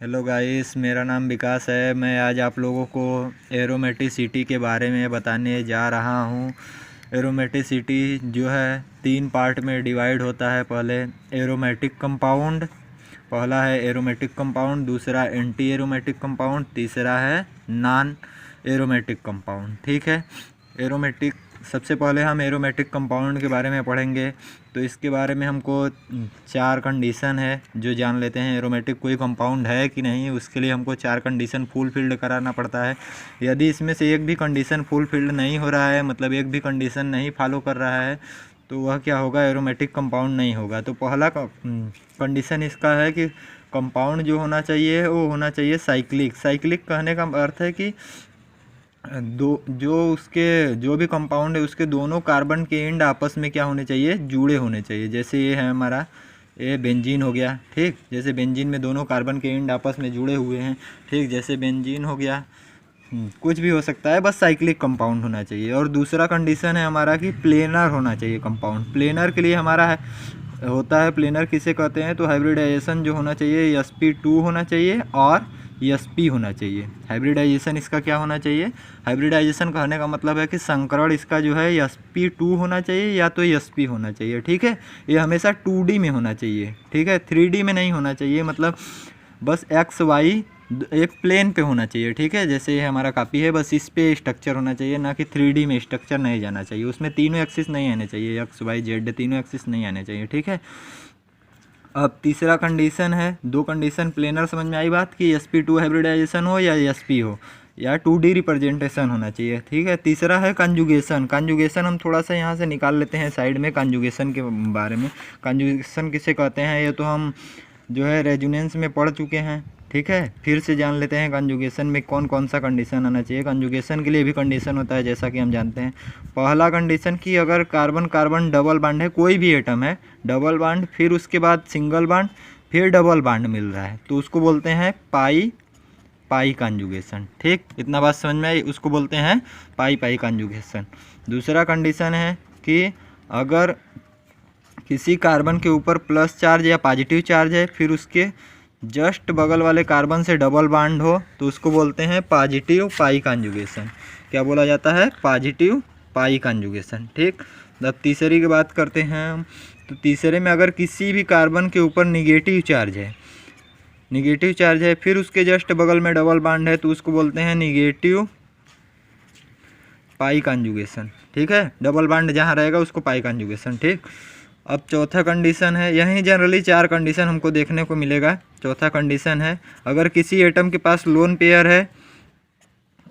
Hello guys, मेरा नाम विकास है। मैं आज आप लोगों को एरोमेटिसिटी के बारे में बताने जा रहा हूँ। एरोमेटिसिटी जो है 3 पार्ट में डिवाइड होता है। पहले एरोमेटिक कंपाउंड, पहला है एरोमेटिक कंपाउंड, दूसरा एंटी एरोमेटिक कंपाउंड, तीसरा है नॉन एरोमेटिक कंपाउंड। ठीक है। एरोमेटिक सबसे पहले हम एरोमेटिक कंपाउंड के बारे में पढ़ेंगे। तो इसके बारे में हमको 4 कंडीशन है जो जान लेते हैं। एरोमेटिक कोई कंपाउंड है कि नहीं, उसके लिए हमको 4 कंडीशन फुलफिल्ड कराना पड़ता है। यदि इसमें से एक भी कंडीशन फुलफिल्ड नहीं हो रहा है, मतलब एक भी कंडीशन नहीं फॉलो कर रहा है, तो वह क्या होगा, एरोमेटिक कंपाउंड नहीं होगा। तो पहला कंडीशन इसका है कि कंपाउंड जो होना चाहिए वो होना चाहिए साइक्लिक। साइक्लिक कहने का अर्थ है कि जो भी कंपाउंड है उसके दोनों कार्बन के एंड आपस में क्या होने चाहिए, जुड़े होने चाहिए। जैसे ये है हमारा, ये बेंजीन हो गया। ठीक, जैसे बेंजीन में दोनों कार्बन के एंड आपस में जुड़े हुए हैं। ठीक, जैसे बेंजीन हो गया। कुछ भी हो सकता है, बस साइक्लिक कंपाउंड होना चाहिए। और दूसरा कंडीशन है हमारा कि प्लेनर होना चाहिए कंपाउंड। प्लेनर के लिए हमारा होता है, प्लेनर किसे कहते हैं, तो हाइब्रिडाइजेशन जो होना चाहिए sp2 होना चाहिए और sp होना चाहिए। हाइब्रिडाइजेशन इसका क्या होना चाहिए, हाइब्रिडाइजेशन कहने का मतलब है कि संकरण इसका जो है sp2 होना चाहिए या तो sp होना चाहिए। ठीक है, ये हमेशा 2D में होना चाहिए। ठीक है, 3D में नहीं होना चाहिए। मतलब बस एक्स वाई एक प्लेन पे होना चाहिए। ठीक है, जैसे ये हमारा कॉपी है, बस इस पे स्ट्रक्चर होना चाहिए, ना कि 3D में स्ट्रक्चर नहीं जाना चाहिए। उसमें तीनों एक्सिस नहीं आने चाहिए, एक्स वाई जेड तीनों एक्सिस नहीं आने चाहिए। ठीक है। अब तीसरा कंडीशन है, 2 कंडीशन प्लेनर समझ में आई बात, कि sp2 हाइब्रिडाइजेशन हो या sp हो या 2D रिप्रेजेंटेशन होना चाहिए। ठीक है। तीसरा है कंजुगेशन। कंजुगेशन हम थोड़ा सा यहाँ से निकाल लेते हैं साइड में, कंजुगेशन के बारे में। कंजुगेशन किसे कहते हैं, ये तो हम जो है रेजोनेंस में पढ़ चुके हैं। ठीक है, फिर से जान लेते हैं कंजुगेशन में कौन कौन सा कंडीशन आना चाहिए। कंजुगेशन के लिए भी कंडीशन होता है, जैसा कि हम जानते हैं। पहला कंडीशन कि अगर कार्बन कार्बन डबल बॉन्ड है, कोई भी एटम है डबल बॉन्ड, फिर उसके बाद सिंगल बॉन्ड, फिर डबल बॉन्ड मिल रहा है, तो उसको बोलते हैं पाई पाई कंजुगेशन। ठीक, इतना बात समझ में आई, उसको बोलते हैं पाई पाई कंजुगेशन। दूसरा कंडीशन है कि अगर किसी कार्बन के ऊपर प्लस चार्ज या पॉजिटिव चार्ज है, फिर उसके जस्ट बगल वाले कार्बन से डबल बॉन्ड हो, तो उसको बोलते हैं पॉजिटिव पाई कंजुगेशन। क्या बोला जाता है, पॉजिटिव पाई कंजुगेशन। ठीक, अब तीसरी की बात करते हैं हम। तो तीसरे में अगर किसी भी कार्बन के ऊपर निगेटिव चार्ज है, फिर उसके जस्ट बगल में डबल बॉन्ड है, तो उसको बोलते हैं निगेटिव पाई कंजुगेशन। ठीक है, डबल बॉन्ड जहाँ रहेगा उसको पाई कंजुगेशन। ठीक, अब चौथा कंडीशन है, यहीं जनरली 4 कंडीशन हमको देखने को मिलेगा। चौथा कंडीशन है, अगर किसी एटम के पास लोन पेयर है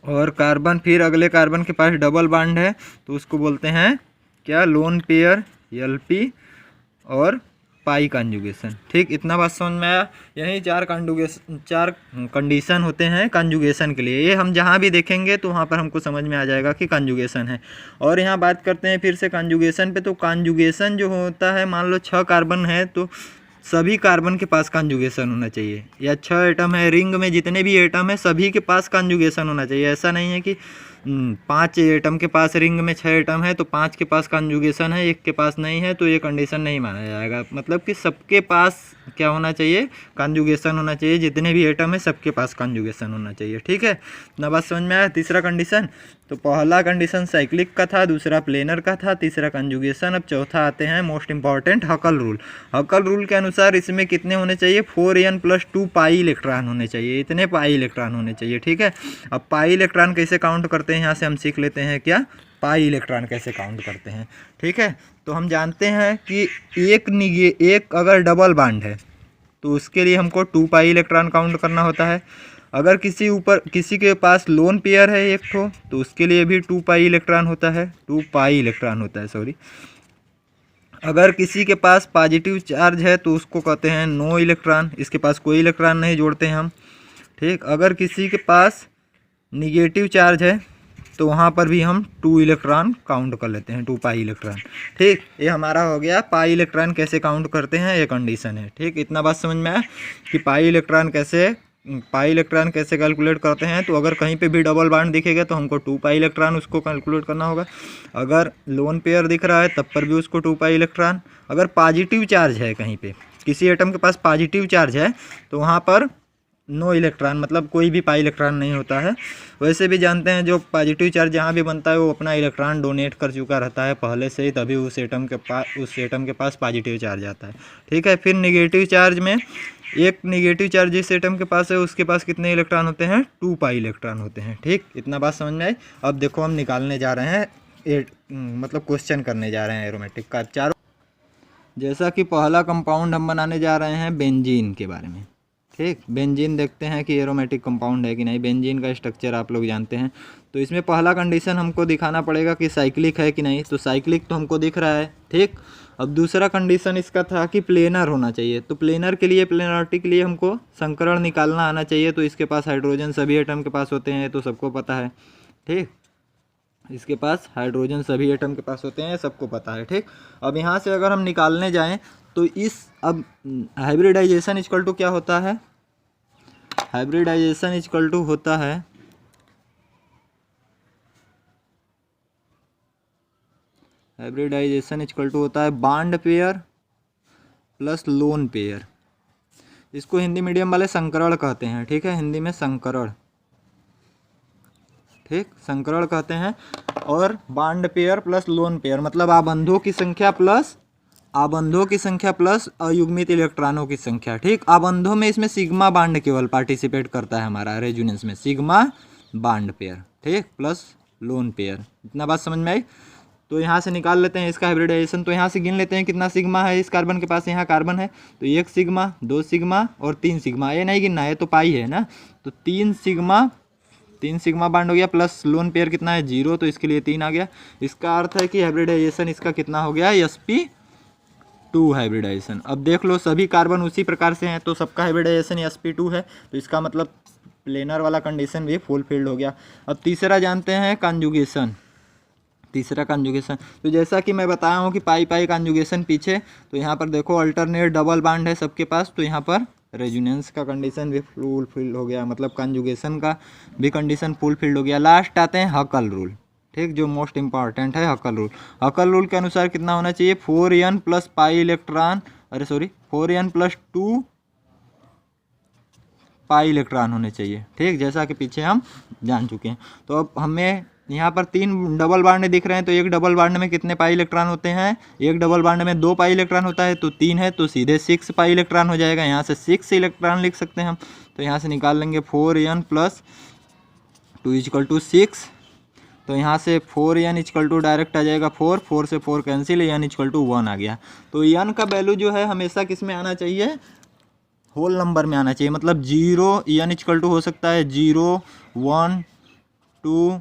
और कार्बन फिर अगले कार्बन के पास डबल बॉन्ड है, तो उसको बोलते हैं क्या, लोन पेयर LP और पाई कंजुगेशन। ठीक, इतना बात समझ में आया। यही 4 कंडीशन होते हैं कंजुगेशन के लिए। ये हम जहाँ भी देखेंगे तो वहाँ पर हमको समझ में आ जाएगा कि कंजुगेशन है। और यहाँ बात करते हैं फिर से कंजुगेशन पे। तो कंजुगेशन जो होता है, मान लो 6 कार्बन है तो सभी कार्बन के पास कंजुगेशन होना चाहिए, या 6 एटम है, रिंग में जितने भी एटम है सभी के पास कंजुगेशन होना चाहिए। ऐसा नहीं है कि 5 एटम के पास, रिंग में 6 एटम है तो 5 के पास कंजुगेशन है, एक के पास नहीं है, तो ये कंडीशन नहीं माना जाएगा। मतलब कि सबके पास क्या होना चाहिए, कंजुगेशन होना चाहिए। जितने भी एटम है सबके पास कंजुगेशन होना चाहिए। ठीक है, ना बात समझ में आया। तीसरा कंडीशन, तो पहला कंडीशन साइक्लिक का था, दूसरा प्लेनर का था, तीसरा कंजुगेशन। अब चौथा आते हैं मोस्ट इंपॉर्टेंट, हकल रूल। हकल रूल के अनुसार इसमें कितने होने चाहिए, 4n+2 पाई इलेक्ट्रॉन होने चाहिए। इतने पाई इलेक्ट्रॉन होने चाहिए। ठीक है, अब पाई इलेक्ट्रॉन कैसे काउंट करते हैं, यहाँ से हम सीख लेते हैं क्या, पाई इलेक्ट्रॉन कैसे काउंट करते हैं। ठीक है, तो हम जानते हैं कि एक अगर डबल बॉन्ड है तो उसके लिए हमको 2 पाई इलेक्ट्रॉन काउंट करना होता है। अगर किसी के पास लोन पेयर है एक ठो, तो उसके लिए भी 2 पाई इलेक्ट्रॉन होता है, 2 पाई इलेक्ट्रॉन होता है, सॉरी। अगर किसी के पास पॉजिटिव चार्ज है तो उसको कहते हैं नो इलेक्ट्रॉन, इसके पास कोई इलेक्ट्रॉन नहीं जोड़ते हैं हम। ठीक, अगर किसी के पास निगेटिव चार्ज है तो वहाँ पर भी हम 2 इलेक्ट्रॉन काउंट कर लेते हैं, 2 पाई इलेक्ट्रॉन। ठीक, ये हमारा हो गया पाई इलेक्ट्रॉन कैसे काउंट करते हैं, ये कंडीशन है। ठीक, इतना बात समझ में आया कि पाई इलेक्ट्रॉन कैसे कैलकुलेट करते हैं। तो अगर कहीं पे भी डबल बॉन्ड दिखेगा तो हमको 2 पाई इलेक्ट्रॉन उसको कैलकुलेट करना होगा। अगर लोन पेयर दिख रहा है तब पर भी उसको 2 पाई इलेक्ट्रॉन। अगर पॉजिटिव चार्ज है, कहीं पे किसी एटम के पास पॉजिटिव चार्ज है, तो वहाँ पर नो इलेक्ट्रॉन, मतलब कोई भी पाई इलेक्ट्रॉन नहीं होता है। वैसे भी जानते हैं जो पॉजिटिव चार्ज जहाँ भी बनता है वो अपना इलेक्ट्रॉन डोनेट कर चुका रहता है पहले से ही, तभी उस एटम के पास पॉजिटिव चार्ज आता है। ठीक है, फिर निगेटिव चार्ज में एक निगेटिव चार्ज जिस एटम के पास है उसके पास कितने इलेक्ट्रॉन होते हैं, 2 पाई इलेक्ट्रॉन होते हैं। ठीक, इतना बात समझ में आई। अब देखो हम निकालने जा रहे हैं मतलब क्वेश्चन करने जा रहे हैं एरोमेटिक का चारों। जैसा कि पहला कंपाउंड हम बनाने जा रहे हैं बेंजीन के बारे में। ठीक, बेंजीन देखते हैं कि एरोमेटिक कंपाउंड है कि नहीं। बेंजीन का स्ट्रक्चर आप लोग जानते हैं। तो इसमें पहला कंडीशन हमको दिखाना पड़ेगा कि साइक्लिक है कि नहीं। तो साइक्लिक तो हमको दिख रहा है। ठीक, अब दूसरा कंडीशन इसका था कि प्लेनर होना चाहिए। तो प्लेनर के लिए, प्लेनरिटी के लिए हमको संकरण निकालना आना चाहिए। तो इसके पास हाइड्रोजन सभी एटम के पास होते हैं, तो सबको पता है। ठीक, इसके पास हाइड्रोजन सभी एटम के पास होते हैं, सबको पता है। ठीक, अब यहाँ से अगर हम निकालने जाएं तो इस अब हाइब्रिडाइजेशन इक्वल टू क्या होता है, हाइब्रिडाइजेशन इक्वल टू होता है हाइब्रिडाइजेशन इक्वल टू होता है bond pair plus lone pair. इसको हिंदी मीडियम वाले संकरण कहते हैं। ठीक है, हिंदी में संकरण, ठीक, संकरण कहते हैं। और bond pair plus lone pair मतलब आबंधों की संख्या प्लस अयुग्मित इलेक्ट्रॉनों की संख्या। ठीक, आबंधों में इसमें सिग्मा बॉन्ड केवल पार्टिसिपेट करता है हमारा रेजोनेंस में, सिग्मा बॉन्ड पेयर। ठीक, प्लस लोन पेयर। इतना बात समझ में आई। तो यहाँ से निकाल लेते हैं इसका हाइब्रिडाइजेशन। तो यहाँ से गिन लेते हैं कितना सिग्मा है इस कार्बन के पास। यहाँ कार्बन है तो 1 सिग्मा, 2 सिग्मा और 3 सिग्मा। ये नहीं गिनना है, तो पाई है ना। तो 3 सिग्मा बॉन्ड हो गया, प्लस लोन पेयर कितना है 0, तो इसके लिए 3 आ गया। इसका अर्थ है कि हाइब्रिडाइजेशन इसका कितना हो गया, sp2 हाइब्रिडाइजेशन। अब देख लो सभी कार्बन उसी प्रकार से हैं, तो सबका हाइब्रिडाइजेशन sp2 है। तो इसका मतलब प्लेनर वाला कंडीशन भी फुलफिल्ड हो गया। अब तीसरा जानते हैं कॉन्जुगेशन। तीसरा कॉन्जुगेशन, तो जैसा कि मैं बताया हूँ कि पाई पाई कॉन्जुगेशन पीछे, तो यहाँ पर देखो अल्टरनेट डबल बॉन्ड है सबके पास, तो यहाँ पर रेजोनेंस का कंडीशन भी फुलफिल्ड हो गया, मतलब कॉन्जुगेशन का भी कंडीशन फुलफिल्ड हो गया। लास्ट आते हैं हकल रूल। ठीक, जो मोस्ट इंपॉर्टेंट है हकल रूल। हकल रूल के अनुसार कितना होना चाहिए, 4n plus pi electron, 4n plus 2 pi electron होने चाहिए। ठीक, जैसा कि पीछे हम जान चुके हैं। तो अब हमें यहाँ पर 3 डबल बॉन्ड दिख रहे हैं, तो एक डबल बॉन्ड में कितने पाई इलेक्ट्रॉन होते हैं, एक डबल बॉन्ड में 2 पाई इलेक्ट्रॉन होता है, तो 3 है तो सीधे 6 पाई इलेक्ट्रॉन हो जाएगा। यहाँ से 6 इलेक्ट्रॉन लिख सकते हैं हम। तो यहाँ से निकाल लेंगे 4n प्लस 2 इक्वल टू 6। तो यहाँ से 4n इक्वल टू डायरेक्ट आ जाएगा 4 से 4 कैंसिल, n इक्वल टू 1 आ गया। तो n का वैल्यू जो है हमेशा किस में आना चाहिए, होल नंबर में आना चाहिए। मतलब 0 n इक्वल टू हो सकता है 0, 1, 2,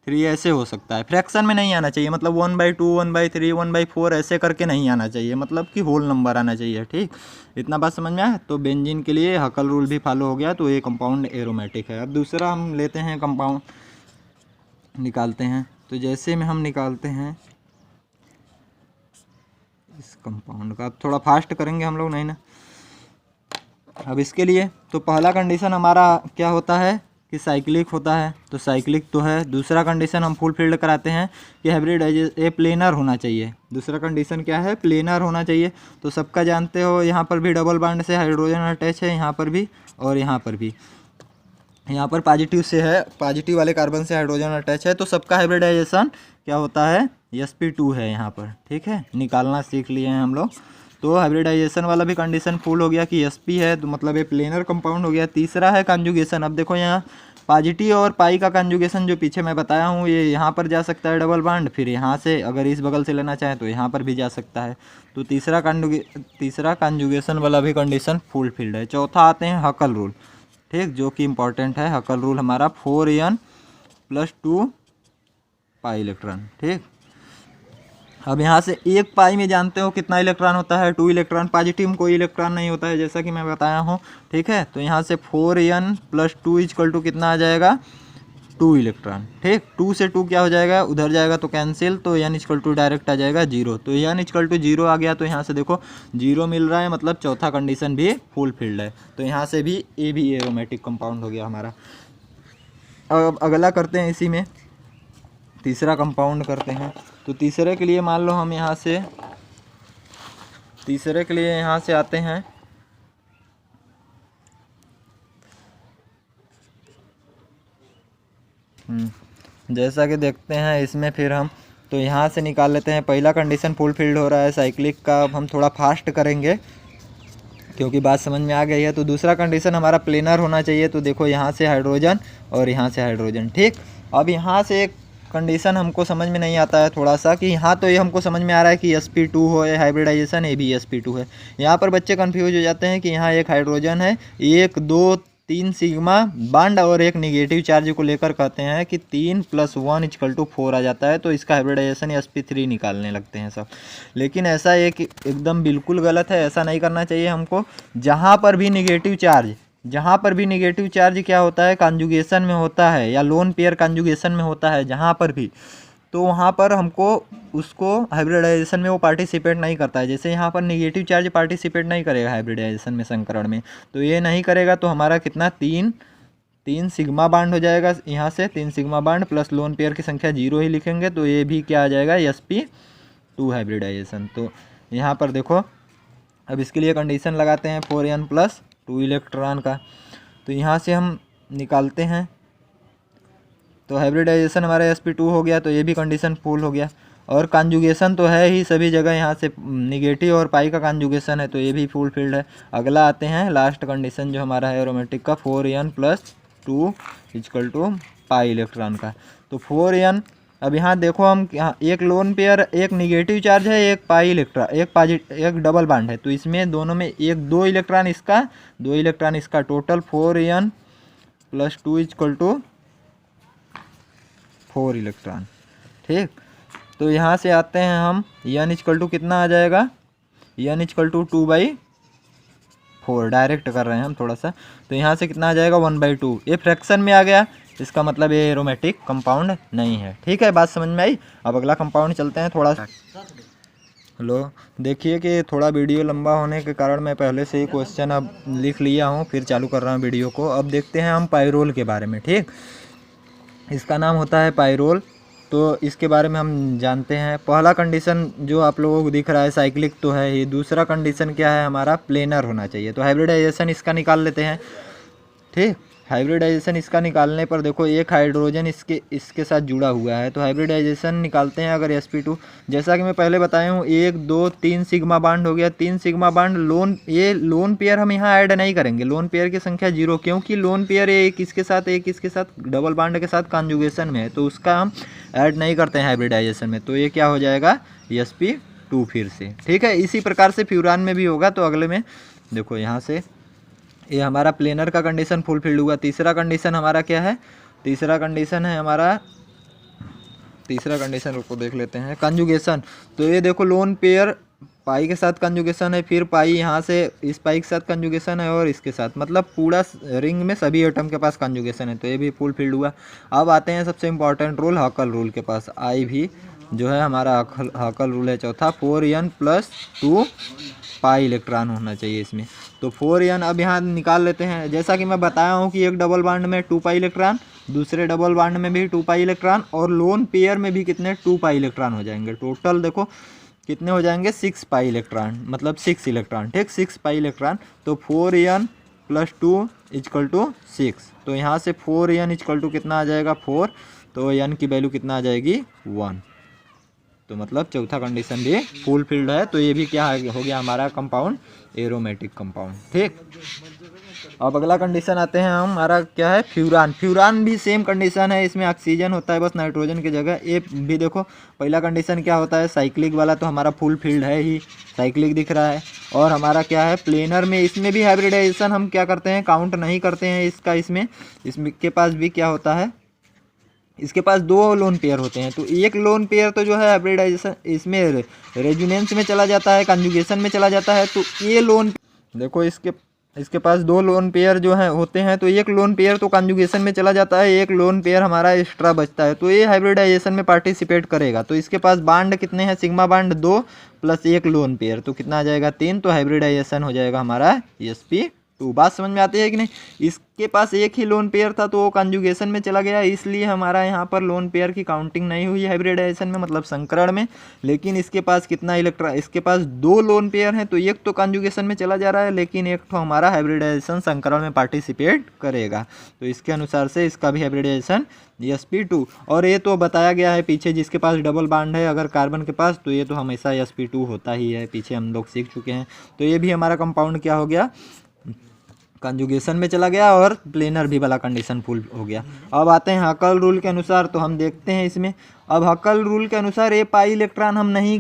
3 ऐसे हो सकता है। फ्रैक्शन में नहीं आना चाहिए, मतलब 1/2, 1/3, 1/4 ऐसे करके नहीं आना चाहिए, मतलब कि होल नंबर आना चाहिए। ठीक, इतना बात समझ में आया। तो बेंजीन के लिए हकल रूल भी फॉलो हो गया, तो ये कंपाउंड एरोमेटिक है। अब दूसरा हम लेते हैं कंपाउंड निकालते हैं। तो जैसे में हम निकालते हैं इस कंपाउंड का, अब थोड़ा फास्ट करेंगे हम लोग, नहीं ना। अब इसके लिए तो पहला कंडीशन हमारा क्या होता है कि साइक्लिक होता है, तो साइक्लिक तो है। दूसरा कंडीशन हम फुलफिल्ड कराते हैं कि हाइब्रिडाइजेशन प्लेनर होना चाहिए। दूसरा कंडीशन क्या है, प्लेनर होना चाहिए। तो सबका जानते हो यहाँ पर भी डबल बॉन्ड से हाइड्रोजन अटैच है, यहाँ पर भी और यहाँ पर भी। यहाँ पर पॉजिटिव से है, पॉजिटिव वाले कार्बन से हाइड्रोजन अटैच है, तो सबका हाइब्रिडाइजेशन क्या होता है, sp2 है यहाँ पर। ठीक है, निकालना सीख लिए हैं हम लोग। तो हाइब्रिडाइजेशन वाला भी कंडीशन फुल हो गया कि sp है, तो मतलब ये प्लेनर कंपाउंड हो गया। तीसरा है कॉन्जुगेशन। अब देखो यहाँ पॉजिटिव और पाई का कॉन्जुगेशन जो पीछे मैं बताया हूँ, ये यहाँ पर जा सकता है डबल बॉन्ड, फिर यहाँ से अगर इस बगल से लेना चाहें तो यहाँ पर भी जा सकता है। तो तीसरा कॉन्जुगेशन वाला भी कंडीशन फुलफिल्ड है। चौथा आते हैं हकल रूल। ठीक, जो कि इम्पोर्टेंट है। हकल रूल हमारा 4n प्लस 2 पाई इलेक्ट्रॉन। ठीक, अब यहाँ से एक पाई में जानते हो कितना इलेक्ट्रॉन होता है, 2 इलेक्ट्रॉन। पॉजिटिव में कोई इलेक्ट्रॉन नहीं होता है, जैसा कि मैं बताया हूँ। ठीक है, तो यहाँ से 4n प्लस 2 इक्वल टू कितना आ जाएगा, 2 इलेक्ट्रॉन। ठीक, 2 से 2 क्या हो जाएगा, उधर जाएगा तो कैंसिल, तो n इक्वल टू डायरेक्ट आ जाएगा 0। तो n इक्वल टू 0 आ गया, तो यहाँ से देखो 0 मिल रहा है, मतलब चौथा कंडीशन भी फुलफिल्ड है। तो यहाँ से भी ये भी एरोमेटिक कंपाउंड हो गया हमारा। अब अगला करते हैं, इसी में तीसरा कंपाउंड करते हैं। तो तीसरे के लिए मान लो हम यहाँ से आते हैं जैसा कि देखते हैं इसमें फिर हम तो यहाँ से निकाल लेते हैं। पहला कंडीशन फुलफिल्ड हो रहा है साइक्लिक का। अब हम थोड़ा फास्ट करेंगे क्योंकि बात समझ में आ गई है। तो दूसरा कंडीशन हमारा प्लेनर होना चाहिए। तो देखो यहाँ से हाइड्रोजन और यहाँ से हाइड्रोजन, ठीक। अब यहाँ से एक कंडीशन हमको समझ में नहीं आता है थोड़ा सा, कि यहाँ तो ये हमको समझ में आ रहा है कि sp2 हो, ये हाइब्रिडाइजेशन, ये भी sp2 है। यहाँ पर बच्चे कंफ्यूज हो जाते हैं कि यहाँ एक हाइड्रोजन है, 1 2 3 सिग्मा बॉन्ड और एक निगेटिव चार्ज को लेकर कहते हैं कि 3 + 1 = 4 आ जाता है, तो इसका हाइब्रिडाइजेशन sp3 निकालने लगते हैं सब। लेकिन ऐसा एक एकदम बिल्कुल गलत है, ऐसा नहीं करना चाहिए हमको। जहाँ पर भी निगेटिव चार्ज क्या होता है, कॉन्जुगेशन में होता है या लोन पेयर कॉन्जुगेशन में होता है जहाँ पर भी, तो वहाँ पर हमको उसको हाइब्रिडाइजेशन में वो पार्टिसिपेट नहीं करता है। जैसे यहाँ पर निगेटिव चार्ज पार्टिसिपेट नहीं करेगा हाइब्रिडाइजेशन में, संकरण में, तो ये नहीं करेगा। तो हमारा कितना 3 सिग्मा बॉन्ड हो जाएगा। यहाँ से 3 sigma bond plus lone pair की संख्या 0 ही लिखेंगे, तो ये भी क्या आ जाएगा, sp2 हाइब्रिडाइजेशन। तो यहाँ पर देखो, अब इसके लिए कंडीशन लगाते हैं 4n + 2 इलेक्ट्रॉन का। तो यहाँ से हम निकालते हैं, तो हाइब्रिडाइजेशन हमारा sp2 हो गया, तो ये भी कंडीशन फुल हो गया। और कॉन्जुगेशन तो है ही सभी जगह, यहाँ से निगेटिव और पाई का कॉन्जुगेशन है, तो ये भी फुलफिल्ड है। अगला आते हैं लास्ट कंडीशन जो हमारा है एरोमेटिक का, 4n + 2 = पाई इलेक्ट्रॉन का। तो 4n, अब यहाँ देखो हम, यहाँ एक लोन पेयर, एक निगेटिव चार्ज है, एक पाई इलेक्ट्रॉन, एक डबल बॉन्ड है, तो इसमें दोनों में 2 इलेक्ट्रॉन इसका, 2 इलेक्ट्रॉन इसका, टोटल 4n + 2 = 4 इलेक्ट्रॉन, ठीक। तो यहाँ से आते हैं हम, n = कितना आ जाएगा, n = 2/4, डायरेक्ट कर रहे हैं हम थोड़ा सा। तो यहाँ से कितना आ जाएगा, 1/2। ये फ्रैक्शन में आ गया, इसका मतलब ये एरोमेटिक कंपाउंड नहीं है, ठीक है। बात समझ में आई। अब अगला कंपाउंड चलते हैं थोड़ा सा। हेलो, देखिए कि थोड़ा वीडियो लंबा होने के कारण मैं पहले से ही क्वेश्चन अब लिख लिया हूँ, फिर चालू कर रहा हूँ वीडियो को। अब देखते हैं हम पाइरोल के बारे में, ठीक। इसका नाम होता है पाइरोल, तो इसके बारे में हम जानते हैं। पहला कंडीशन जो आप लोगों को दिख रहा है साइक्लिक तो है ही। दूसरा कंडीशन क्या है हमारा, प्लेनर होना चाहिए। तो हाइब्रिडाइजेशन इसका निकाल लेते हैं, ठीक। हाइब्रिडाइजेशन इसका निकालने पर देखो, एक हाइड्रोजन इसके साथ जुड़ा हुआ है, तो हाइब्रिडाइजेशन निकालते हैं अगर sp2। जैसा कि मैं पहले बताया हूँ, 1 2 3 सिग्मा बॉन्ड हो गया, 3 सिग्मा बॉन्ड ये लोन पेयर हम यहाँ ऐड नहीं करेंगे, लोन पेयर की संख्या 0, क्योंकि लोन पेयर एक इसके साथ डबल बॉन्ड के साथ कॉन्जुगेशन में है, तो उसका हम ऐड नहीं करते हैं हाइब्रिडाइजेशन में। तो ये क्या हो जाएगा, sp2 फिर से, ठीक है। इसी प्रकार से फ्यूरान में भी होगा। तो अगले में देखो, यहाँ से ये हमारा प्लेनर का कंडीशन फुलफिल्ड हुआ। तीसरा कंडीशन हमारा क्या है, तीसरा कंडीशन है हमारा, तीसरा कंडीशन को देख लेते हैं, कंजुगेशन। तो ये देखो, लोन पेयर पाई के साथ कंजुगेशन है, फिर पाई यहाँ से इस पाई के साथ कंजुगेशन है और इसके साथ, मतलब पूरा रिंग में सभी एटम के पास कंजुगेशन है, तो ये भी फुलफिल्ड हुआ। अब आते हैं सबसे इम्पॉर्टेंट रूल, हकल रूल के पास। आई भी जो है हमारा हकल रूल है चौथा, 4n + 2 पाई इलेक्ट्रॉन होना चाहिए इसमें। तो 4n अब यहाँ निकाल लेते हैं। जैसा कि मैं बताया हूँ कि एक डबल बॉन्ड में 2 पाई इलेक्ट्रॉन, दूसरे डबल बॉन्ड में भी 2 पाई इलेक्ट्रॉन, और लोन पेयर में भी कितने 2 पाई इलेक्ट्रॉन हो जाएंगे। टोटल देखो कितने हो जाएंगे, 6 पाई इलेक्ट्रॉन, मतलब 6 इलेक्ट्रॉन, ठीक, 6 पाई इलेक्ट्रॉन। तो 4n + 2 = 6। तो यहाँ से 4n = कितना आ जाएगा, 4। तो n की वैल्यू कितना आ जाएगी, 1। तो मतलब चौथा कंडीशन भी फुलफिल्ड है। तो ये भी क्या हो गया हमारा कंपाउंड, एरोमेटिक कंपाउंड, ठीक। अब अगला कंडीशन आते हैं हम, हमारा क्या है, फ्यूरान। फ्यूरान भी सेम कंडीशन है, इसमें ऑक्सीजन होता है बस नाइट्रोजन की जगह। ये भी देखो, पहला कंडीशन क्या होता है, साइक्लिक वाला, तो हमारा फुलफिल्ड है ही, साइक्लिक दिख रहा है। और हमारा क्या है, प्लेनर में, इसमें भी हाइब्रिडाइजेशन हम क्या करते हैं, काउंट नहीं करते हैं इसका। इसमें के पास भी क्या होता है, इसके पास 2 लोन पेयर होते हैं, तो एक लोन पेयर तो जो है हाइब्रिडाइजेशन इसमें रेजोनेंस में चला जाता है, कंजुगेशन में चला जाता है। तो ये लोन देखो, इसके पास 2 लोन पेयर जो है होते हैं, तो एक लोन पेयर तो कंजुगेशन में चला जाता है, एक लोन पेयर हमारा एक्स्ट्रा बचता है, तो ये हाइब्रिडाइजेशन में पार्टिसिपेट करेगा। तो इसके पास बॉन्ड कितने हैं, सिग्मा बॉन्ड 2 + 1 लोन पेयर, तो कितना आ जाएगा, 3। तो हाइब्रिडाइजेशन हो जाएगा हमारा sp2 2। बात समझ में आती है कि नहीं। इसके पास एक ही लोन पेयर था तो वो कंजुगेशन में चला गया, इसलिए हमारा यहाँ पर लोन पेयर की काउंटिंग नहीं हुई हाइब्रिडाइजेशन में, मतलब संकरण में। लेकिन इसके पास कितना इलेक्ट्रॉन, इसके पास 2 लोन पेयर हैं तो एक तो कंजुगेशन में चला जा रहा है, लेकिन एक तो हमारा हाइब्रिडाइजेशन संकरण में पार्टिसिपेट करेगा। तो इसके अनुसार से इसका भी हाइब्रिडाइजेशन sp2। और ये तो बताया गया है पीछे, जिसके पास डबल बॉन्ड है अगर कार्बन के पास, तो ये तो हमेशा sp2 होता ही है, पीछे हम लोग सीख चुके हैं। तो ये भी हमारा कंपाउंड क्या हो गया, कंजुगेशन में चला गया और प्लेनर भी वाला कंडीशन फुल हो गया। अब आते हैं हकल रूल के अनुसार, तो हम देखते हैं इसमें। अब हकल रूल के अनुसार ये पाई इलेक्ट्रॉन हम नहीं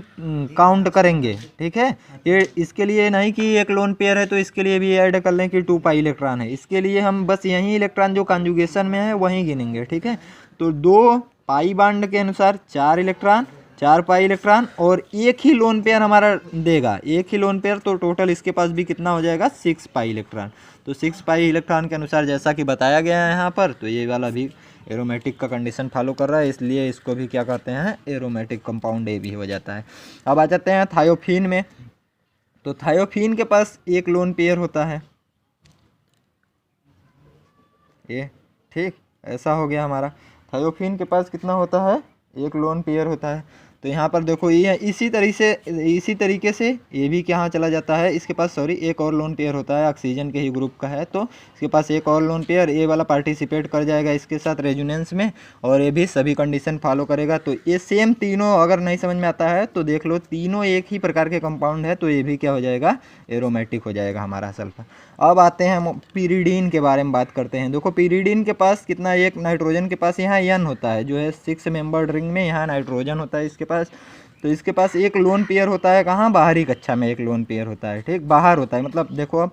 काउंट करेंगे, ठीक है। ये इसके लिए नहीं कि एक लोन पेयर है तो इसके लिए भी ऐड कर लें कि 2 पाई इलेक्ट्रॉन है, इसके लिए हम बस यही इलेक्ट्रॉन जो कंजुगेशन में है वहीं गिनेंगे, ठीक है। तो 2 पाई बॉन्ड के अनुसार 4 इलेक्ट्रॉन, 4 पाई इलेक्ट्रॉन और एक ही लोन पेयर हमारा देगा, एक ही लोन पेयर, तो टोटल इसके पास भी कितना हो जाएगा 6 पाई इलेक्ट्रॉन। तो 6 पाई इलेक्ट्रॉन के अनुसार जैसा कि बताया गया है यहाँ पर, तो ये वाला भी एरोमेटिक का कंडीशन फॉलो कर रहा है, इसलिए इसको भी क्या कहते हैं, एरोमेटिक कंपाउंड ए भी हो जाता है। अब आ जाते हैं थायोफीन में। तो थायोफीन के पास एक लोन पेयर होता है, ये ठीक ऐसा हो गया हमारा। थायोफीन के पास कितना होता है, एक लोन पेयर होता है। तो यहाँ पर देखो ये इसी तरीके से ये भी कहाँ चला जाता है, इसके पास सॉरी एक और लोन पेयर होता है, ऑक्सीजन के ही ग्रुप का है, तो इसके पास एक और लोन पेयर, ये वाला पार्टिसिपेट कर जाएगा इसके साथ रेजोनेंस में, और ये भी सभी कंडीशन फॉलो करेगा। तो ये सेम तीनों, अगर नहीं समझ में आता है तो देख लो, तीनों एक ही प्रकार के कंपाउंड है, तो ये भी क्या हो जाएगा, एरोमेटिक हो जाएगा हमारा सल्फर। अब आते हैं हम पीरिडीन के बारे में बात करते हैं। देखो पीरिडीन के पास कितना, एक नाइट्रोजन के पास यहाँ n होता है, जो है 6 मेंबर्ड रिंग में यहाँ नाइट्रोजन होता है इसके पास। तो इसके पास एक लोन पेयर होता है, कहाँ, बाहरी कक्षा में एक लोन पेयर होता है, ठीक, बाहर होता है, मतलब देखो अब।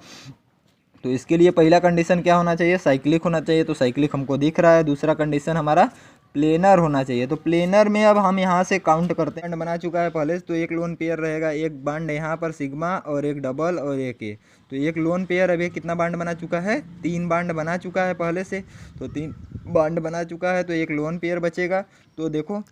तो इसके लिए पहला कंडीशन क्या होना चाहिए, साइक्लिक होना चाहिए, तो साइक्लिक हमको दिख रहा है। दूसरा कंडीशन हमारा प्लेनर होना चाहिए, तो प्लेनर में अब हम यहाँ से काउंट करते हैं, बना चुका है पहले से, तो एक लोन पेयर रहेगा, एक बांड यहाँ पर सिग्मा और एक डबल और एक ए। तो एक लोन पेयर अभी कितना बांड बना चुका है, 3 बांड बना चुका है पहले से, तो 3 बांड बना चुका है, तो एक लोन पेयर बचेगा। तो देखो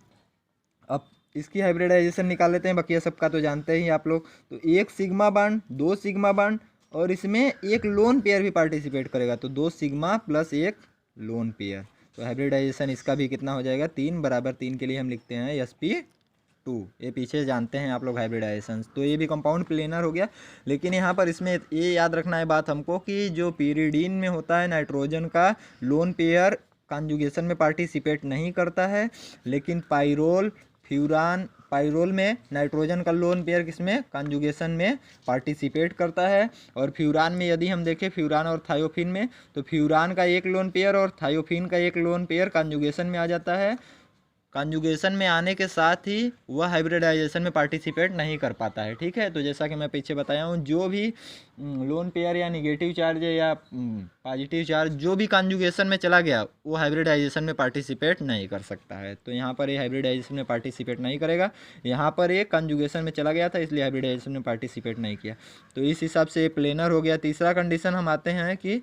अब इसकी हाइब्रिडाइजेशन निकाल लेते हैं, बाकी ये सबका तो जानते ही आप लोग। तो एक सिग्मा बांड, 2 सिग्मा बांड, और इसमें एक लोन पेयर भी पार्टिसिपेट करेगा, तो 2 सिग्मा प्लस एक लोन पेयर। तो हाइब्रिडाइजेशन इसका भी कितना हो जाएगा, 3 बराबर 3 के लिए हम लिखते हैं sp2। ये पीछे जानते हैं आप लोग हाइब्रिडाइजेशन। तो ये भी कंपाउंड प्लेनर हो गया। लेकिन यहाँ पर इसमें ये याद रखना है बात हमको कि जो पीरिडीन में होता है नाइट्रोजन का लोन पेयर कॉन्जुगेशन में पार्टिसिपेट नहीं करता है, लेकिन पाइरोल, फ्यूरान, पाइरोल में नाइट्रोजन का लोन पेयर किसमें, कॉन्जुगेशन में पार्टिसिपेट करता है। और फ्यूरान में यदि हम देखें, फ्यूरान और थायोफिन में, तो फ्यूरान का एक लोन पेयर और थायोफिन का एक लोन पेयर कॉन्जुगेशन में आ जाता है। कॉन्जुगेशन में आने के साथ ही वह हाइब्रिडाइजेशन में पार्टिसिपेट नहीं कर पाता है, ठीक है। तो जैसा कि मैं पीछे बताया हूँ, जो भी लोन पेयर या निगेटिव चार्ज या पॉजिटिव चार्ज जो भी कॉन्जुगेशन में चला गया, वो हाइब्रिडाइजेशन में पार्टिसिपेट नहीं कर सकता है। तो यहाँ पर ये हाइब्रिडाइजेशन में पार्टिसिपेट नहीं करेगा, यहाँ पर ये कॉन्जुगेशन में चला गया था इसलिए हाइब्रिडाइजेशन में पार्टिसिपेट नहीं किया। तो इस हिसाब से ये प्लेनर हो गया। तीसरा कंडीशन हम आते हैं कि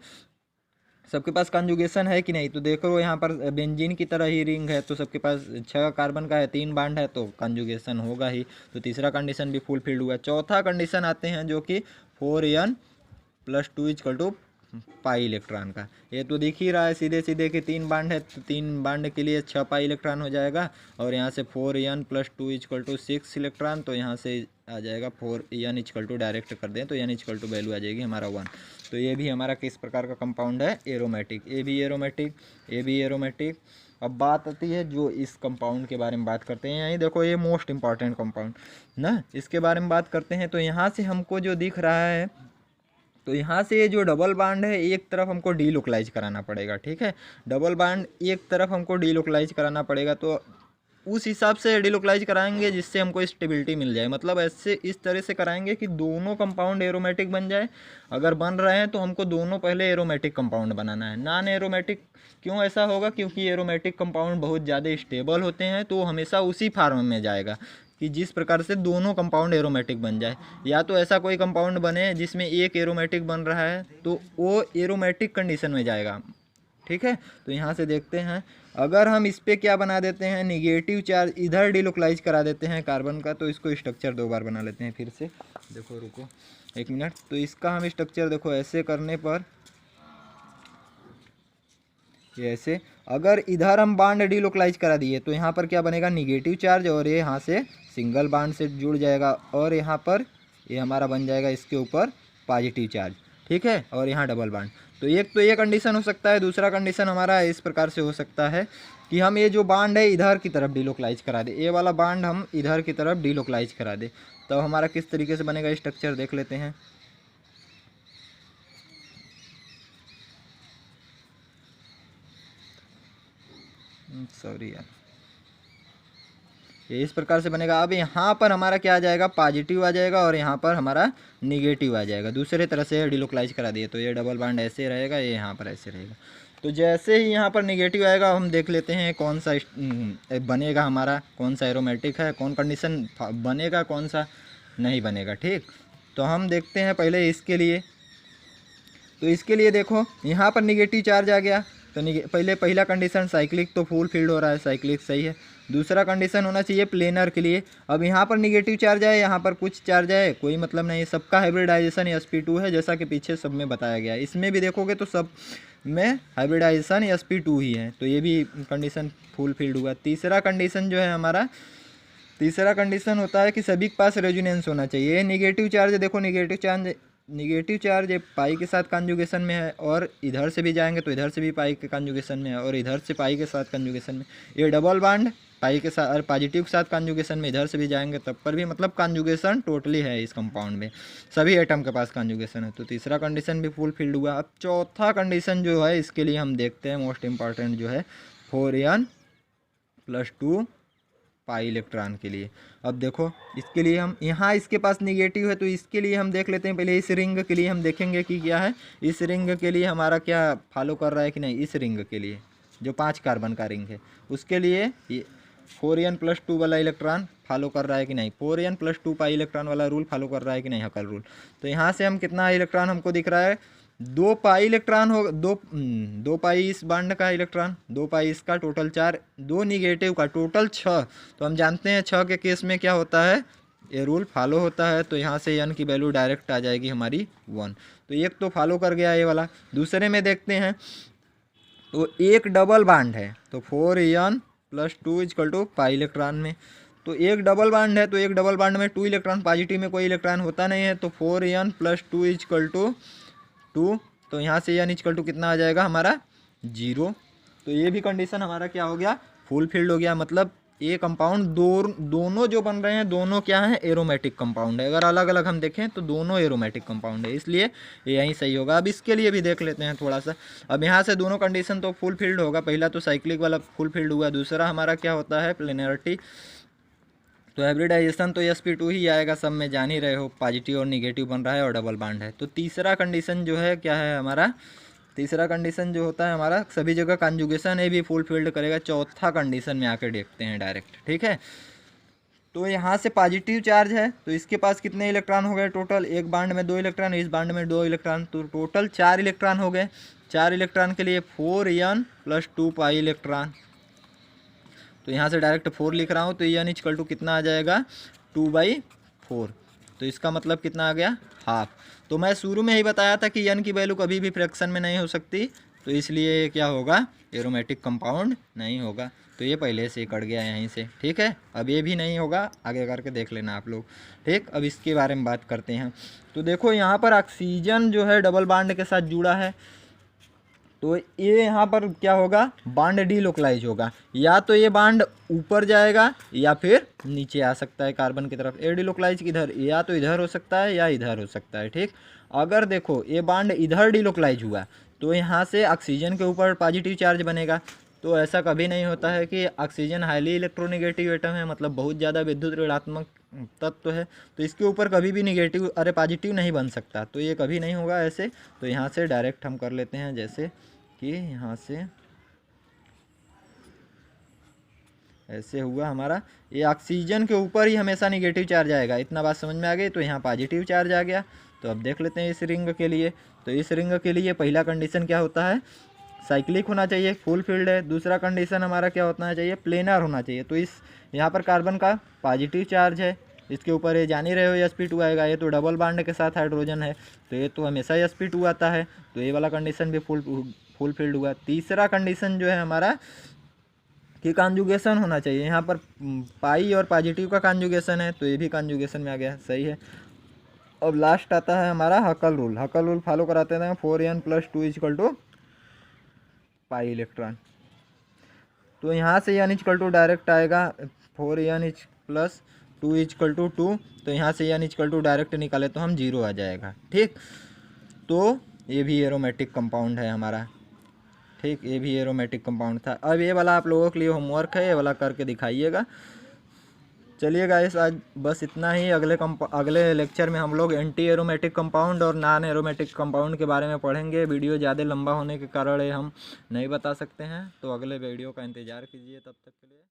सबके पास कॉन्जुगेशन है कि नहीं। तो देखो यहाँ पर बेंजीन की तरह ही रिंग है, तो सबके पास 6 कार्बन का है, 3 बांड है, तो कॉन्जुगेशन होगा ही। तो तीसरा कंडीशन भी फुलफिल्ड हुआ। चौथा कंडीशन आते हैं जो कि 4n+2 = पाई इलेक्ट्रॉन का। ये तो दिख ही रहा है सीधे सीधे कि 3 बांड है, तो 3 बांड के लिए 6 पाई इलेक्ट्रॉन हो जाएगा। और यहाँ से 4n+2 = 6 इलेक्ट्रॉन, तो यहाँ से आ जाएगा 4n = डायरेक्ट कर दें तो n = वैल्यू आ जाएगी हमारा 1। तो ये भी हमारा किस प्रकार का कंपाउंड है, एरोमेटिक। ये भी एरोमेटिक, ये भी एरोमेटिक। अब बात आती है जो इस कंपाउंड के बारे में बात करते हैं, यही देखो ये मोस्ट इंपॉर्टेंट कंपाउंड ना, इसके बारे में बात करते हैं। तो यहाँ से हमको जो दिख रहा है, तो यहाँ से जो डबल बांड है एक तरफ हमको डीलोकलाइज कराना पड़ेगा, ठीक है। डबल बांड एक तरफ हमको डीलोकलाइज कराना पड़ेगा, तो उस हिसाब से डीलोकलाइज कराएंगे जिससे हमको स्टेबिलिटी मिल जाए। मतलब ऐसे इस तरह से कराएंगे कि दोनों कंपाउंड एरोमेटिक बन जाए। अगर बन रहे हैं तो हमको दोनों पहले एरोमेटिक कंपाउंड बनाना है। नॉन एरोमेटिक क्यों ऐसा होगा, क्योंकि एरोमेटिक कंपाउंड बहुत ज़्यादा स्टेबल होते हैं, तो हमेशा उसी फार्म में जाएगा कि जिस प्रकार से दोनों कंपाउंड एरोमेटिक बन जाए। या तो ऐसा कोई कंपाउंड बने जिसमें एक एरोमेटिक बन रहा है तो वो एरोमेटिक कंडीशन में जाएगा, ठीक है। तो यहाँ से देखते हैं, अगर हम इस पर क्या बना देते हैं, निगेटिव चार्ज इधर डीलोकलाइज करा देते हैं कार्बन का, तो इसको स्ट्रक्चर 2 बार बना लेते हैं फिर से। देखो रुको एक मिनट। तो इसका हम स्ट्रक्चर देखो ऐसे करने पर ये ऐसे, अगर इधर हम बांड डीलोकलाइज करा दिए तो यहाँ पर क्या बनेगा, निगेटिव चार्ज, और ये यहाँ से सिंगल बांड से जुड़ जाएगा, और यहाँ पर ये हमारा बन जाएगा इसके ऊपर पॉजिटिव चार्ज, ठीक है, और यहाँ डबल बांड। तो ये कंडीशन हो सकता है। दूसरा कंडीशन हमारा इस प्रकार से हो सकता है कि हम ये जो बांड है इधर की तरफ डीलोकलाइज करा दे, ये वाला बांड हम इधर की तरफ डीलोकलाइज करा दे, तो हमारा किस तरीके से बनेगा स्ट्रक्चर देख लेते हैं। सॉरी यार, ये इस प्रकार से बनेगा। अब यहाँ पर हमारा क्या आ जाएगा, पॉजिटिव आ जाएगा, और यहाँ पर हमारा निगेटिव आ जाएगा। दूसरे तरह से डीलोकलाइज करा दिए तो ये डबल बांड ऐसे रहेगा, ये यहाँ पर ऐसे रहेगा। तो जैसे ही यहाँ पर निगेटिव आएगा हम देख लेते हैं कौन सा बनेगा हमारा, कौन सा एरोमेटिक है, कौन कंडीशन बनेगा, कौन सा नहीं बनेगा, ठीक। तो हम देखते हैं पहले इसके लिए। तो इसके लिए देखो यहाँ पर निगेटिव चार्ज आ गया, तो पहला कंडीशन साइक्लिक, तो फुल फील्ड हो रहा है, साइक्लिक सही है। दूसरा कंडीशन होना चाहिए प्लेनर के लिए। अब यहाँ पर निगेटिव चार्ज है, यहाँ पर कुछ चार्ज है, कोई मतलब नहीं, सबका हाइब्रिडाइजेशन sp2 है, जैसा कि पीछे सब में बताया गया है। इसमें भी देखोगे तो सब में हाइब्रिडाइजेशन sp2 ही है, तो ये भी कंडीशन फुल फील्ड हुआ। तीसरा कंडीशन जो है हमारा, तीसरा कंडीशन होता है कि सभी के पास रेजोनेंस होना चाहिए। निगेटिव चार्ज देखो, निगेटिव चार्ज पाई के साथ कॉन्जुगेशन में है, और इधर से भी जाएंगे तो इधर से भी पाई के कॉन्जुगेशन में है, और इधर से पाई के साथ कॉन्जुगेशन में। ये डबल बांड पाई के साथ और पॉजिटिव के साथ कॉन्जुगेशन में, इधर से भी जाएंगे तब पर भी, मतलब कॉन्जुगेशन टोटली है इस कंपाउंड में, सभी एटम के पास कॉन्जुगेशन है। तो तीसरा कंडीशन भी फुल फील्ड हुआ। अब चौथा कंडीशन जो है इसके लिए हम देखते हैं, मोस्ट इंपॉर्टेंट जो है 4n+2 पाई इलेक्ट्रॉन के लिए। अब देखो इसके लिए हम, यहाँ इसके पास निगेटिव है, तो इसके लिए हम देख लेते हैं। पहले इस रिंग के लिए हम देखेंगे कि क्या है, इस रिंग के लिए हमारा क्या फॉलो कर रहा है कि नहीं। इस रिंग के लिए जो 5 कार्बन का रिंग है उसके लिए ये 4n+2 वाला इलेक्ट्रॉन फॉलो कर रहा है कि नहीं, 4n+2 पाई इलेक्ट्रॉन वाला रूल फॉलो कर रहा है कि नहीं, हकल रूल। तो यहाँ से हम कितना इलेक्ट्रॉन हमको दिख रहा है, 2 पाई इलेक्ट्रॉन होगा, 2 पाई इस बांड का इलेक्ट्रॉन, 2 पाई इसका, टोटल 4, 2 निगेटिव का, टोटल 6। तो हम जानते हैं 6 के केस में क्या होता है, ये रूल फॉलो होता है। तो यहाँ से n की वैल्यू डायरेक्ट आ जाएगी हमारी 1। तो एक तो फॉलो कर गया ये वाला। दूसरे में देखते हैं, तो एक डबल बांड है, तो 4n+2 पाई इलेक्ट्रॉन में। तो एक डबल बांड है, तो एक डबल बांड में 2 इलेक्ट्रॉन, पॉजिटिव में कोई इलेक्ट्रॉन होता नहीं है, तो 4n+2 2। तो यहाँ से n कितना आ जाएगा हमारा 0। तो ये भी कंडीशन हमारा क्या हो गया, फुल फील्ड हो गया। मतलब ये कंपाउंड दोनों जो बन रहे हैं दोनों क्या है, एरोमेटिक कंपाउंड है। अगर अलग अलग हम देखें तो दोनों एरोमेटिक कंपाउंड है, इसलिए ये यहीं सही होगा। अब इसके लिए भी देख लेते हैं थोड़ा सा। अब यहाँ से दोनों कंडीशन तो फुल फील्ड होगा, पहला तो साइक्लिक वाला फुल फील्ड हुआ, दूसरा हमारा क्या होता है, प्लेनरिटी। तो हाइब्रिडाइजेशन तो sp2 ही आएगा, सब में जान ही रहे हो, पॉजिटिव और निगेटिव बन रहा है और डबल बांड है। तो तीसरा कंडीशन जो है क्या है हमारा, तीसरा कंडीशन जो होता है हमारा सभी जगह कॉन्जुगेशन है, भी फुल फील्ड करेगा। चौथा कंडीशन में आकर देखते हैं डायरेक्ट, ठीक है। तो यहाँ से पॉजिटिव चार्ज है, तो इसके पास कितने इलेक्ट्रॉन हो गए टोटल, एक बांड में 2 इलेक्ट्रॉन, इस बांड में 2 इलेक्ट्रॉन, तो टोटल 4 इलेक्ट्रॉन हो गए। 4 इलेक्ट्रॉन के लिए 4n+2 पाई इलेक्ट्रॉन। तो यहाँ से डायरेक्ट 4 लिख रहा हूँ, तो n कितना आ जाएगा 2/4। तो इसका मतलब कितना आ गया, हाफ। तो मैं शुरू में ही बताया था कि n की वैल्यू कभी भी फ्रैक्शन में नहीं हो सकती, तो इसलिए क्या होगा, एरोमेटिक कंपाउंड नहीं होगा। तो ये पहले से कट गया यहीं से, ठीक है। अब ये भी नहीं होगा, आगे करके देख लेना आप लोग, ठीक। अब इसके बारे में बात करते हैं। तो देखो यहाँ पर ऑक्सीजन जो है डबल बांड के साथ जुड़ा है, तो ये यहाँ पर क्या होगा, बांड डीलोकलाइज होगा। या तो ये बांड ऊपर जाएगा या फिर नीचे आ सकता है कार्बन की तरफ। ये डीलोकलाइज किधर, या तो इधर हो सकता है या इधर हो सकता है, ठीक। अगर देखो ये बांड इधर डीलोकलाइज हुआ तो यहाँ से ऑक्सीजन के ऊपर पॉजिटिव चार्ज बनेगा। तो ऐसा कभी नहीं होता है कि ऑक्सीजन हाईली इलेक्ट्रोनेगेटिव एटम है, मतलब बहुत ज़्यादा विद्युत ऋणात्मक तत्व है, तो इसके ऊपर कभी भी निगेटिव पॉजिटिव नहीं बन सकता। तो ये कभी नहीं होगा ऐसे। तो यहाँ से डायरेक्ट हम कर लेते हैं, जैसे कि यहाँ से ऐसे हुआ हमारा, ये ऑक्सीजन के ऊपर ही हमेशा निगेटिव चार्ज आएगा। इतना बात समझ में आ गई। तो यहाँ पॉजिटिव चार्ज आ गया। तो अब देख लेते हैं इस रिंग के लिए। तो इस रिंग के लिए पहला कंडीशन क्या होता है, साइक्लिक होना चाहिए, फुल फील्ड है। दूसरा कंडीशन हमारा क्या होना चाहिए, प्लेनर होना चाहिए। तो इस यहाँ पर कार्बन का पॉजिटिव चार्ज है, इसके ऊपर ये जान ही रहे हो sp2 आएगा। ये तो डबल बॉन्ड के साथ हाइड्रोजन है तो ये तो हमेशा sp2 आता है, तो ये वाला कंडीशन भी फुलफिल्ड हुआ। तीसरा कंडीशन जो है हमारा कि कॉन्जुगेशन होना चाहिए। यहाँ पर पाई और पॉजिटिव का कॉन्जुगेशन है तो ये भी कॉन्जुगेशन में आ गया, सही है। अब लास्ट आता है हमारा हकल रूल। हकल रूल फॉलो कराते हैं 4n + 2 = पाई इलेक्ट्रॉन। तो यहाँ से n = डायरेक्ट आएगा 4n + 2 = 2, तो यहाँ से n = डायरेक्ट निकाले तो हम 0 आ जाएगा, ठीक। तो ये भी एरोमेटिक कंपाउंड है हमारा, ठीक, ये भी एरोमेटिक कंपाउंड था। अब ये वाला आप लोगों के लिए होमवर्क है, ये वाला करके दिखाइएगा। चलिए गाइस आज बस इतना ही। अगले लेक्चर में हम लोग एंटी एरोमेटिक कंपाउंड और नॉन एरोमेटिक कंपाउंड के बारे में पढ़ेंगे। वीडियो ज़्यादा लंबा होने के कारण ये हम नहीं बता सकते हैं, तो अगले वीडियो का इंतज़ार कीजिए। तब तक के लिए।